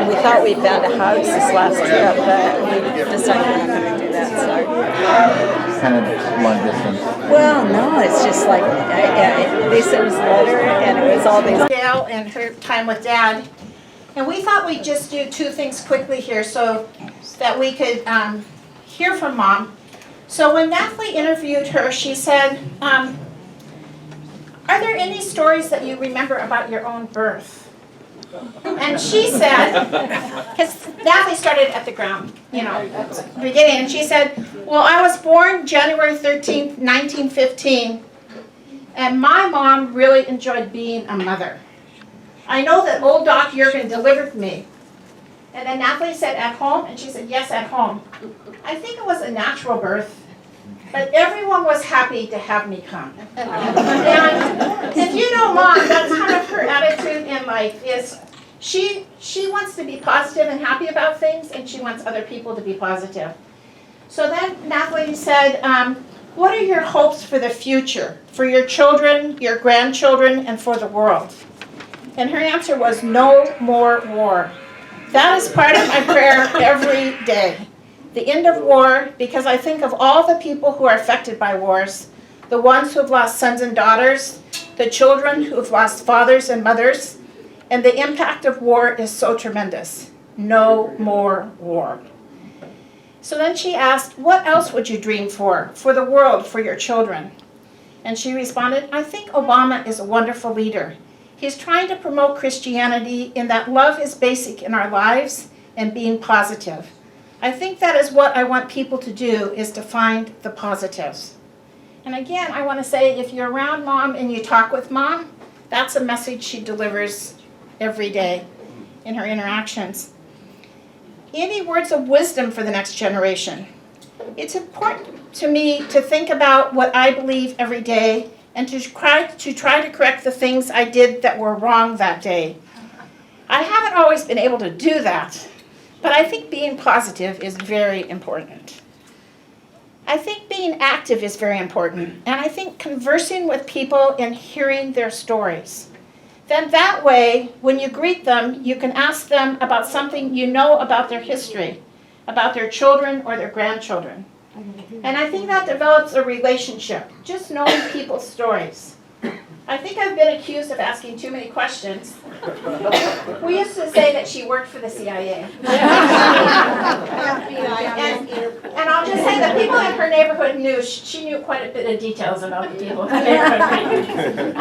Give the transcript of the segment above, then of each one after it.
And we thought we'd found a house this last trip, but we decided we're not going to do that. So. Kind of long distance. Well, no, it's just like they sent us a letter, and it was all these. Gail and her time with Dad. And we thought we'd just do two things quickly here so that we could hear from Mom. So when Natalie interviewed her, she said, are there any stories that you remember about your own birth? And she said, because Natalie started at the ground, beginning, and she said, well, I was born January 13th, 1915, and my mom really enjoyed being a mother. I know that old Doc Jurgen delivered me. And then Natalie said, at home? And she said, yes, at home. I think it was a natural birth, but everyone was happy to have me come. And if you know Mom, that's kind of her attitude in life, is she wants to be positive and happy about things, and she wants other people to be positive. So then Natalie said, what are your hopes for the future, for your children, your grandchildren, and for the world? And her answer was, no more war. That is part of my prayer every day. The end of war, because I think of all the people who are affected by wars, the ones who have lost sons and daughters, the children who have lost fathers and mothers, and the impact of war is so tremendous. No more war. So then she asked, what else would you dream for the world, for your children? And she responded, I think Obama is a wonderful leader. He's trying to promote Christianity in that love is basic in our lives and being positive. I think that is what I want people to do, is to find the positives. And again, I want to say, if you're around Mom and you talk with Mom, that's a message she delivers every day in her interactions. Any words of wisdom for the next generation? It's important to me to think about what I believe every day and to try to correct the things I did that were wrong that day. I haven't always been able to do that, but I think being positive is very important. I think being active is very important, and I think conversing with people and hearing their stories. Then that way, when you greet them, you can ask them about something you know about their history, about their children or their grandchildren. And I think that develops a relationship, just knowing people's stories. I think I've been accused of asking too many questions. We used to say that she worked for the CIA. And I'll just say that people in her neighborhood knew, she knew quite a bit of details about the people in her neighborhood.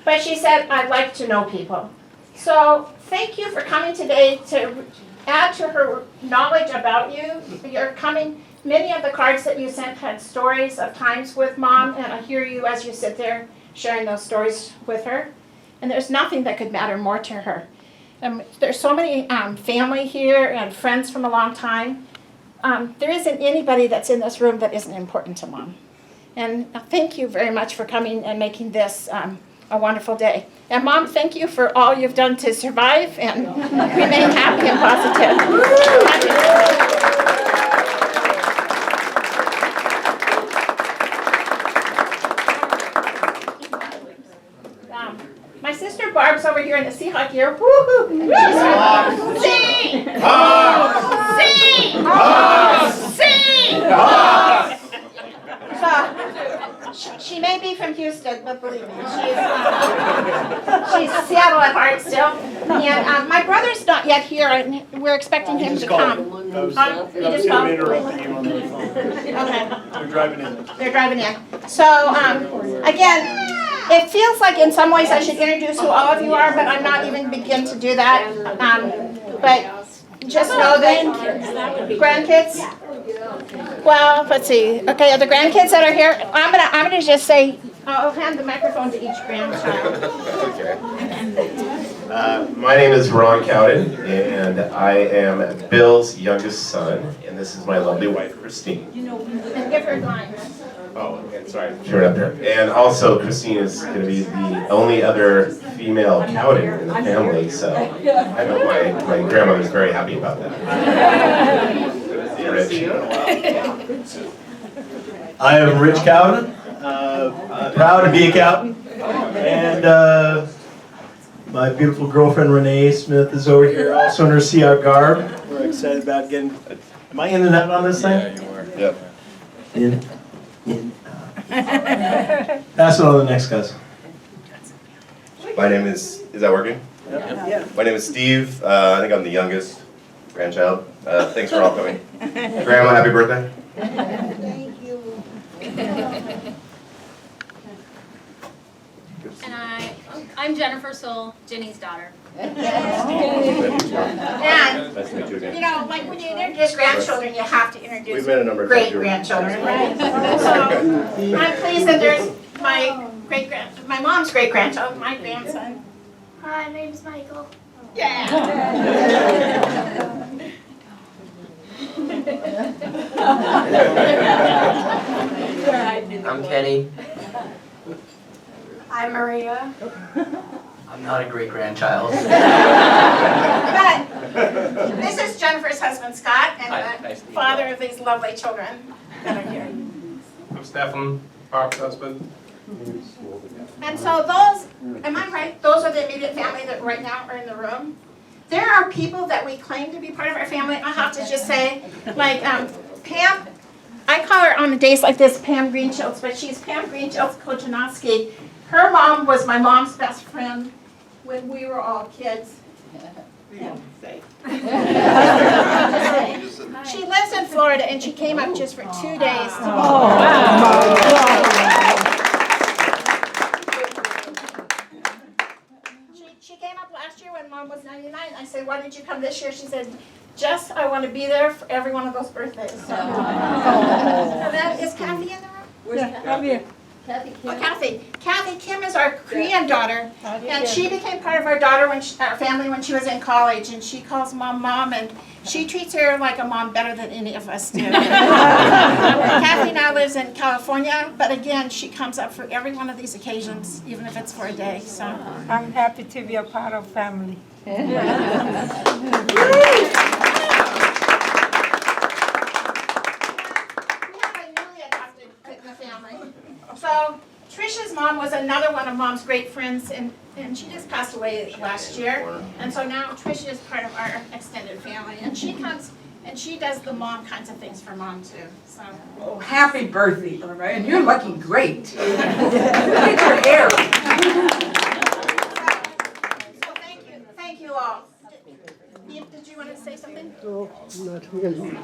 But she said, I'd like to know people. So thank you for coming today to add to her knowledge about you. You're coming. Many of the cards that you sent had stories of times with Mom, and I hear you as you sit there sharing those stories with her. And there's nothing that could matter more to her. There's so many family here and friends from a long time. There isn't anybody that's in this room that isn't important to Mom. And thank you very much for coming and making this a wonderful day. And Mom, thank you for all you've done to survive and remain happy and positive. My sister Barb's over here in the Seahawk gear. Woo-hoo! Sing! Sing! So, she may be from Houston, but believe me, she's Seattle at heart still. And my brother's not yet here, and we're expecting him to come. He just called? Okay. They're driving in. They're driving in. So, again, it feels like in some ways I should introduce who all of you are, but I'm not even begin to do that. But just know that grandkids. Well, let's see. Okay, the grandkids that are here, I'm gonna just say, I'll hand the microphone to each grandchild. Okay. My name is Ron Cowden, and I am Bill's youngest son, and this is my lovely wife, Christine. And give her a line. Oh, okay, sorry, turn it up there. And also, Christine is going to be the only other female Cowden in the family, so I know my grandmother's very happy about that. Rich. I am Rich Cowden, proud to be a Cowden, and My beautiful girlfriend Renee Smith is over here, also in her CR garb. We're excited about getting. Am I in and out on this thing? Yeah, you are. Yep. In, Pass it on to the next guys. My name is that working? Yep. My name is Steve. I think I'm the youngest grandchild. Thanks for all coming. Grandma, happy birthday. Thank you. And I'm Jennifer Soul, Jenny's daughter. And, Nice to meet you again. you know, like when you introduce grandchildren, you have to introduce We've met a number of times. great-grandchildren, right? So, I'm pleased that there's my mom's great-grandchild, my grandson. Hi, my name's Michael. Yeah. I'm Kenny. I'm Maria. I'm not a great-grandchild. But this is Jennifer's husband, Scott, and Hi, the nice to meet you. father of these lovely children that are here. I'm Stefan, Barb's husband. And so those, am I right? Those are the immediate family that right now are in the room. There are people that we claim to be part of our family. I have to just say, like Pam, I call her on the days like this Pam Greenschilds, but she's Pam Greenschilds Kojanowski. Her mom was my mom's best friend when we were all kids. She lives in Florida and she came up just for 2 days. She came up last year when Mom was 99. I said, why did you come this year? She said, Jess, I want to be there for every one of those birthdays. So, and that, is Kathy in the room? Where's Kathy? Oh, Kathy. Kathy Kim is our Korean daughter, and she became part of our family when she was in college, and she calls Mom Mom, and she treats her like a mom better than any of us do. Kathy now lives in California, but again, she comes up for every one of these occasions, even if it's for a day. So I'm happy to be a part of family. We have a newly adopted kid in the family. So Trisha's mom was another one of Mom's great friends, and she just passed away last year. And so now Trisha is part of our extended family, and she comes and she does the mom kinds of things for Mom too. So Oh, happy birthday, Erma, and you're looking great. Look at your hair. so thank you all. Did you want to say something? No, not really.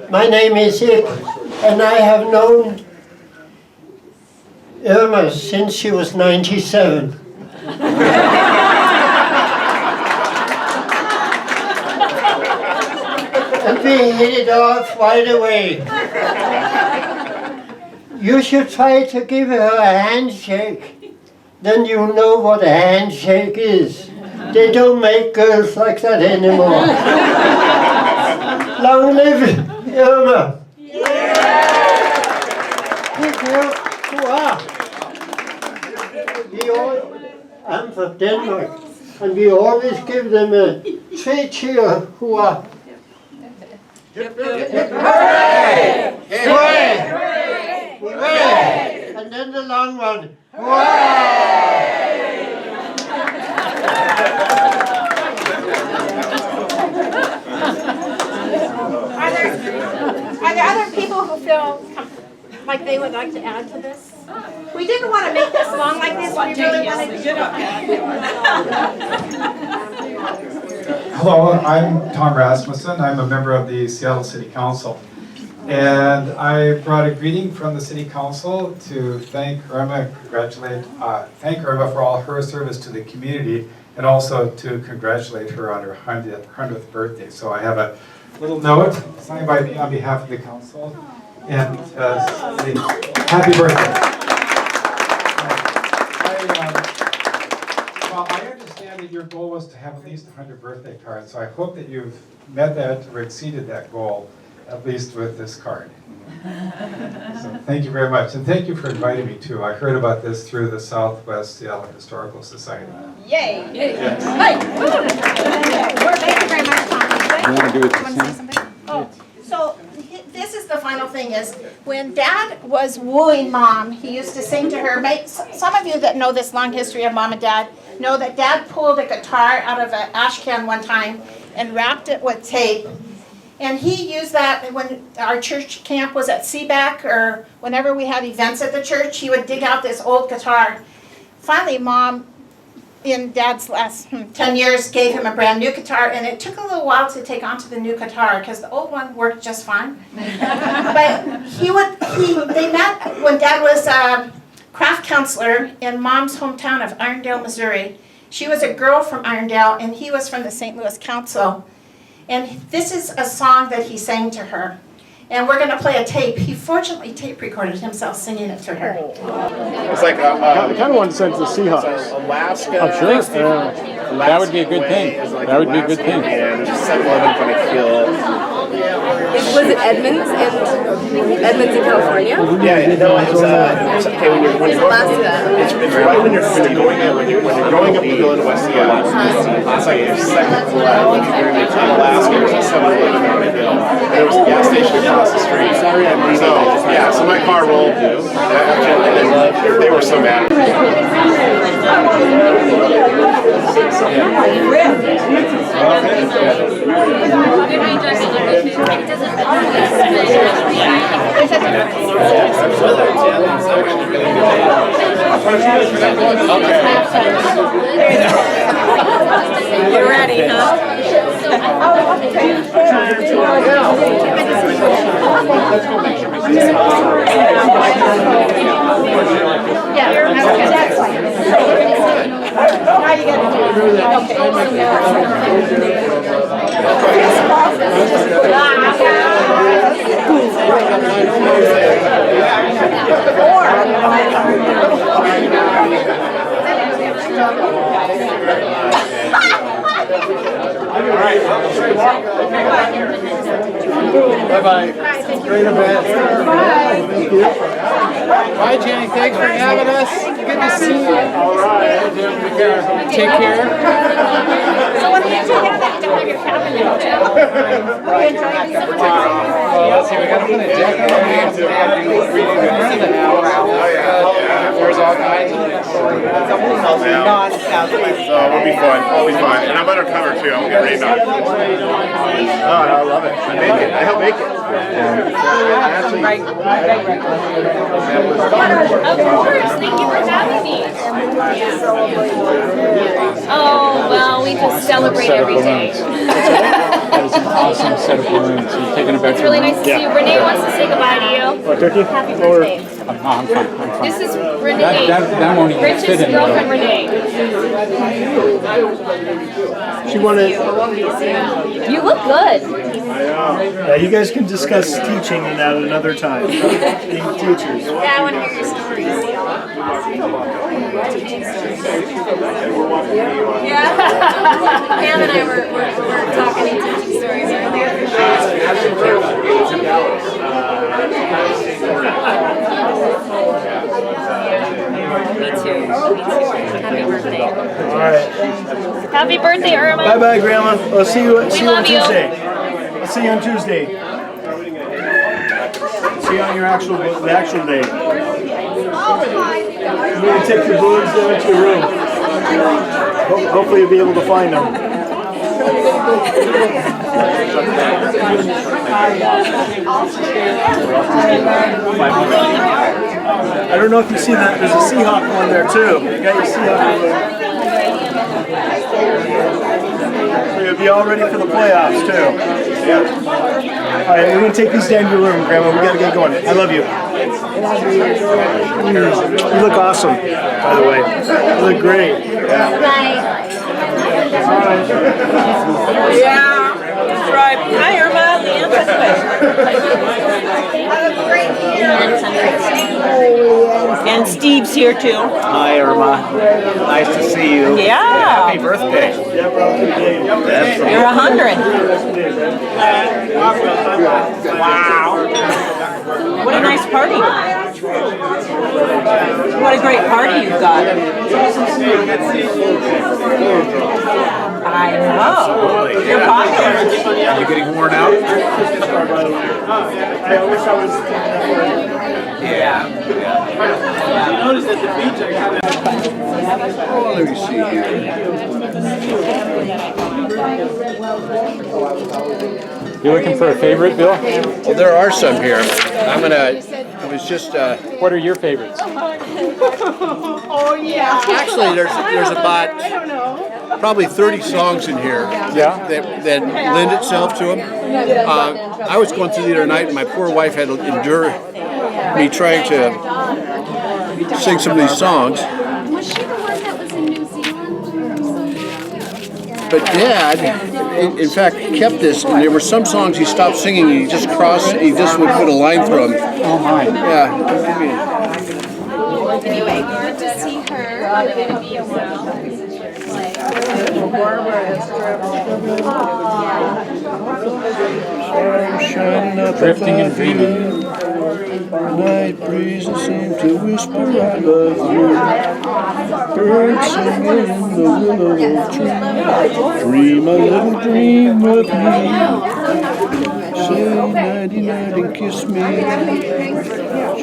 My name is Ip, and I have known Erma since she was 97. And we hit it off right away. You should try to give her a handshake. Then you'll know what a handshake is. They don't make girls like that anymore. Long live Erma! I'm from Denmark, and we always give them a 3 cheer, hurrah! Hooray! Hooray! Hooray! And then the long one, hooray! Are there other people who feel like they would like to add to this? We didn't want to make this long like this. We really wanted to. Hello, I'm Tom Rasmussen. I'm a member of the Seattle City Council. And I brought a greeting from the City Council to thank Erma, thank Erma for all her service to the community, and also to congratulate her on her 100th birthday. So I have a little note signed by me on behalf of the council, and say, happy birthday. Well, I understand that your goal was to have at least 100 birthday cards, so I hope that you've met that or exceeded that goal, at least with this card. So thank you very much, and thank you for inviting me too. I heard about this through the Southwest Seattle Historical Society. Yay! Yes. Hey! Thank you very much, Tom. You want to do it the Want to say something? Oh, so this is the the final thing is, when Dad was wooing Mom, he used to sing to her. Some of you that know this long history of Mom and Dad know that Dad pulled a guitar out of an ash can one time and wrapped it with tape. And he used that when our church camp was at Seaback, or whenever we had events at the church, he would dig out this old guitar. Finally, Mom, in Dad's last 10 years, gave him a brand new guitar, and it took a little while to take on to the new guitar because the old one worked just fine. But they met when Dad was a craft counselor in Mom's hometown of Irondale, Missouri. She was a girl from Irondale, and he was from the St. Louis Council. And this is a song that he sang to her. And we're going to play a tape. He fortunately tape recorded himself singing it to her. It's like I kind of want to send to the Seahawks. Alaska. I'm sure. That would be a good thing. That would be a good thing. And there's a 7-Eleven funny feel. Was it Edmonds in California? Yeah, no, it's okay when you're going it's right when you're growing up you go into West Seattle. It's like your second to left. In Alaska, there's a 7-Eleven funny feel. And there was a gas station across the street. So yeah, so my car rolled. And they were so mad. You're ready, huh? Bye-bye. Great event. Thank you. Bye, Jenny. Thanks for having us. Good to see you. All right. Take care. So what do you do now that you don't have your cabin now? Let's see. We got to put a deck on. We have to there's all kinds of things. So we'll be fun. We'll be fun. And I'm undercover too. I'm gonna get rained on. Oh, I love it. I make it. I help make it. Of course, thank you for having me. Oh, well, we just celebrate every day. That was an awesome set of balloons. You're taking it back. It's really nice to see you. Renee wants to say goodbye to you. What, turkey? Happy birthday. I'm fine. This is Renee. That won't even fit Rich's in girlfriend, Renee. She wanted. You look good. Yeah, you guys can discuss teaching and that another time. Being teachers. Yeah, I want to hear your stories. Yeah. Pam and I were talking teaching stories earlier. Me too. Happy birthday. All right. Happy birthday, Erma. Bye bye, Grandma. I'll see you on love you. Tuesday. I'll see you on Tuesday. See you on your actual day. You're going to take your balloons down to your room. Hopefully you'll be able to find them. I don't know if you've seen that. There's a Seahawk one there too. You got your Seahawk balloon. So you'll be all ready for the playoffs too. Yeah. All right, we're gonna take these down to your room, Grandma. We gotta get going. I love you. You look awesome, by the way. You look great. Yeah, that's right. Hi, Erma. And Steve's here too. Hi, Erma. Nice to see you. Yeah. Happy birthday. You're 100. Wow. What a nice party. What a great party you've got. I know. You're popular. Are you getting worn out? I wish I was. Yeah. You notice at the beach, I kind of. Oh, let me see here. You looking for a favorite, Bill? Well, there are some here. I was just, What are your favorites? Oh, yeah. actually, there's about probably 30 songs in here Yeah? that lend itself to them. I was going through the other night, and my poor wife had to endure me trying to sing some of these songs. Was she the one that was in New Zealand or something? But Dad, in fact, kept this, and there were some songs he stopped singing, and he just would put a line through them. Oh my. Yeah. Anyway, good to see her. It's gonna be a while. Drifting and dreaming. Night breezes seem to whisper, I love you. Birds singing in the willow tree. Dream a little dream of me. Say nighty-night and kiss me.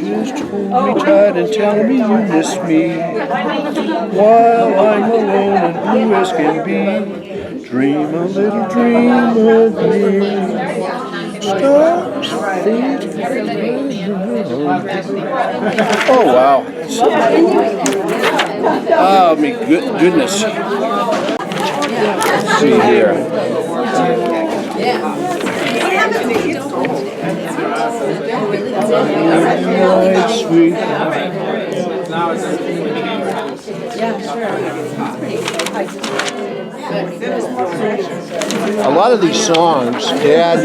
Just hold me tight and tell me you miss me. While I'm alone and blue as can be. Dream a little dream of me. Stars fade. Oh, wow. Oh, my goodness. Let's see here. Sweet. A lot of these songs, Dad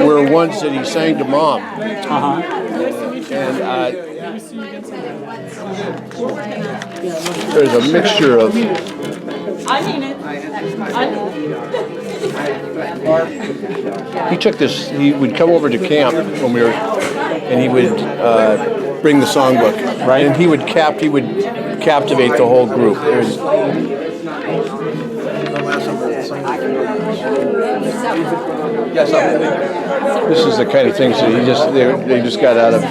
were ones that he sang to Mom. Uh-huh. And there's a mixture of. I mean it. He took this. He would come over to camp when we were, and he would bring the songbook. Right. And he would captivate the whole group. This is the kind of things that they just got out of.